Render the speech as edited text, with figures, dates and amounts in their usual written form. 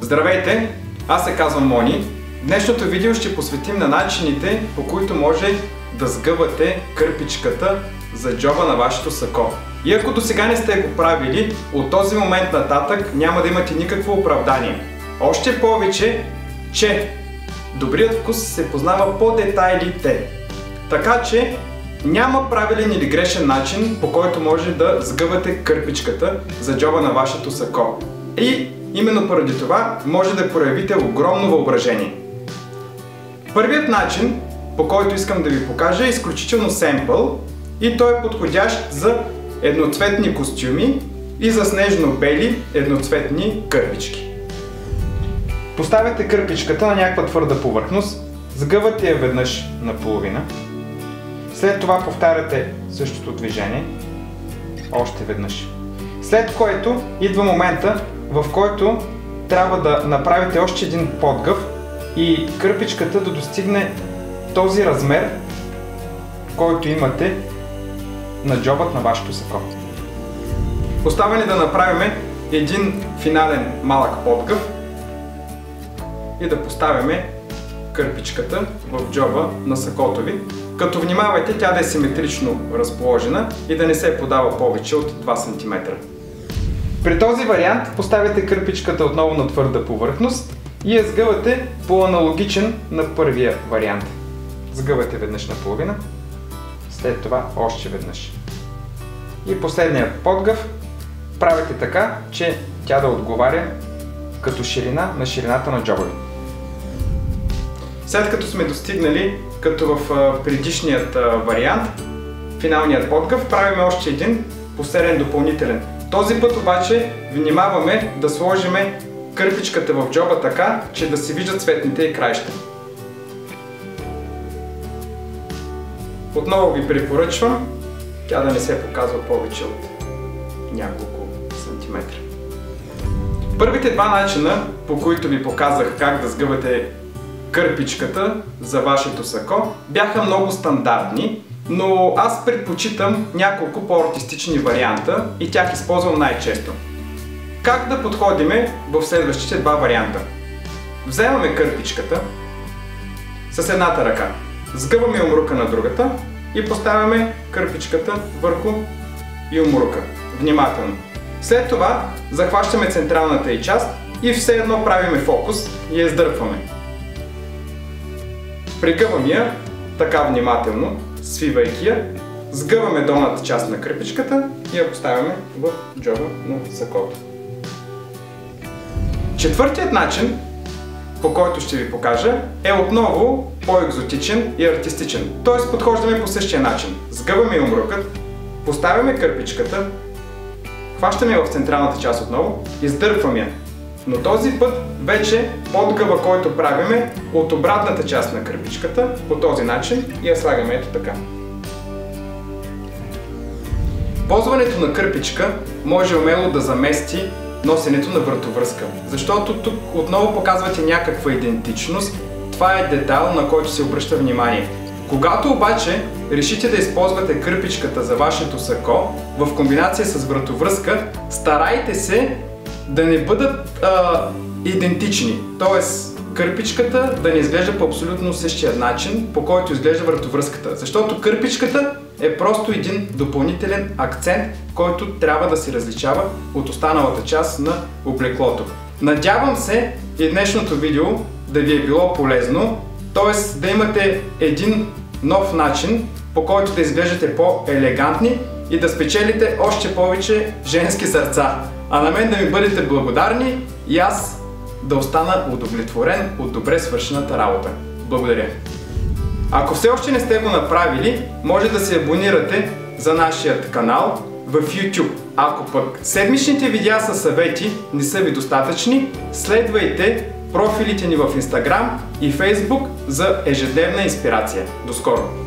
Здравейте, аз се казвам Мони. Днешното видео ще посветим на начините, по които може да сгъвате кърпичката за джоба на вашето сако. И ако до сега не сте го правили, от този момент нататък няма да имате никакво оправдание. Още повече, че добрият вкус се познава по детайлите. Така че няма правилен или грешен начин, по който може да сгъвате кърпичката за джоба на вашето сако. И именно поради това може да проявите огромно въображение. Първият начин, по който искам да ви покажа, е изключително семпъл и той е подходящ за едноцветни костюми и за снежно-бели едноцветни кърпички. Поставяте кърпичката на някаква твърда повърхност, сгъвате я веднъж наполовина, след това повтаряте същото движение още веднъж. След което идва момента, в който трябва да направите още един подгъв и кърпичката да достигне този размер, който имате на джобът на вашето сако. Оставаме да направим един финален малък подгъв и да поставяме кърпичката в джоба на сакото ви, като внимавайте тя да е симетрично разположена и да не се подава повече от 2 см. При този вариант поставяте кърпичката отново на твърда повърхност и я сгъвате по аналогичен на първия вариант. Сгъвате веднъж наполовина, след това още веднъж. И последният подгъв правите така, че тя да отговаря като ширина на ширината на джоба ви. След като сме достигнали, като в предишният вариант, финалният подгъв, правим още един последен допълнителен. Този път обаче внимаваме да сложим кърпичката в джоба така, че да се виждат цветните и краища. Отново ви препоръчвам тя да не се показва повече от няколко сантиметра. Първите два начина, по които ви показах как да сгъвате кърпичката за вашето сако, бяха много стандартни, но аз предпочитам няколко по-артистични варианта и тях използвам най-често. Как да подходим в следващите два варианта? Вземаме кърпичката с едната ръка, сгъваме юмрука на другата и поставяме кърпичката върху юмрука. Внимателно. След това захващаме централната й част и все едно правиме фокус и я издърпваме. Пригъваме я така внимателно, свивайки я, сгъваме долната част на кърпичката и я поставяме в джоба на сакото. Четвъртият начин, по който ще ви покажа, е отново по-екзотичен и артистичен. Т.е. подхождаме по същия начин. Сгъваме юмрукът, поставяме кърпичката, хващаме в централната част отново, издърпваме я. Но този път вече подгъва, който правиме от обратната част на кърпичката, по този начин и я слагаме ето така. Ползването на кърпичка може умело да замести носенето на вратовръзка, защото тук отново показвате някаква идентичност, това е детайл, на който се обръща внимание. Когато обаче решите да използвате кърпичката за вашето сако в комбинация с вратовръзка, старайте се да не бъдат идентични, т.е. кърпичката да не изглежда по абсолютно същия начин, по който изглежда вратовръзката, защото кърпичката е просто един допълнителен акцент, който трябва да се различава от останалата част на облеклото. Надявам се и днешното видео да ви е било полезно, т.е. да имате един нов начин, по който да изглеждате по-елегантни и да спечелите още повече женски сърца. А на мен да ми бъдете благодарни и аз да остана удовлетворен от добре свършената работа. Благодаря! Ако все още не сте го направили, може да се абонирате за нашия канал в YouTube. Ако пък седмичните видеа със съвети не са ви достатъчни, следвайте профилите ни в Instagram и Facebook за ежедневна инспирация. До скоро!